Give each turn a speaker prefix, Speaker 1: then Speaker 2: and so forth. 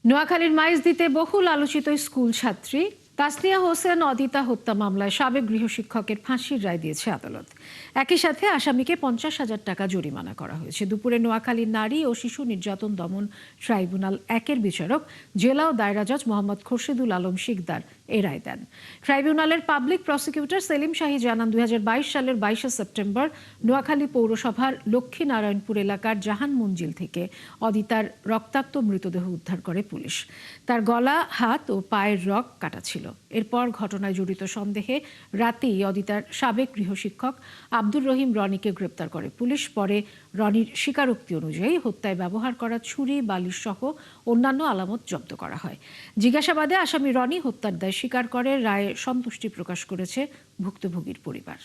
Speaker 1: নোয়াখালীর মাইজদীতে বহুল আলোচিত স্কুল ছাত্রী তাসনিয়া হোসেন অদিতা হত্যা মামলায় সাবেক গৃহশিক্ষকের ফাঁসির রায় দিয়েছে আদালত। একই সাথে আসামিকে 50,000 টাকা জরিমানা করা হয়েছে। দুপুরে নোয়াখালীর নারী ও শিশু নির্যাতন দমন ট্রাইব্যুনাল 1-এর বিচারক জেলা ও দায়রা জজ মোহাম্মদ খোরশেদুল আলম শিকদার এ রায় দেন। ট্রাইব্যুনালের পাবলিক প্রসিকিউটর সেলিম শাহী জানান, 2022 সালের 22শে সেপ্টেম্বর নোয়াখালী পৌরসভার লক্ষ্মীনারায়ণপুর এলাকার জাহান মঞ্জিল থেকে অদিতার রক্তাক্ত মৃতদেহ উদ্ধার করে পুলিশ। তার গলা, হাত ও পায়ের রগ কাটা ছিল। এরপর ঘটনায় জড়িত সন্দেহে রাতেই অদিতার সাবেক গৃহশিক্ষক আব্দুর রহিম রনিকে গ্রেপ্তার করে পুলিশ। পরে রনির স্বীকারোক্তি অনুযায়ী হত্যায় ব্যবহার করা ছুরি, বালিশ সহ অন্যান্য আলামত জব্দ করা হয়। জিজ্ঞাসাবাদে আসামি রনি হত্যার দায় স্বীকার করে। রায়ে সন্তুষ্টি প্রকাশ করেছে ভুক্তভোগীর পরিবার।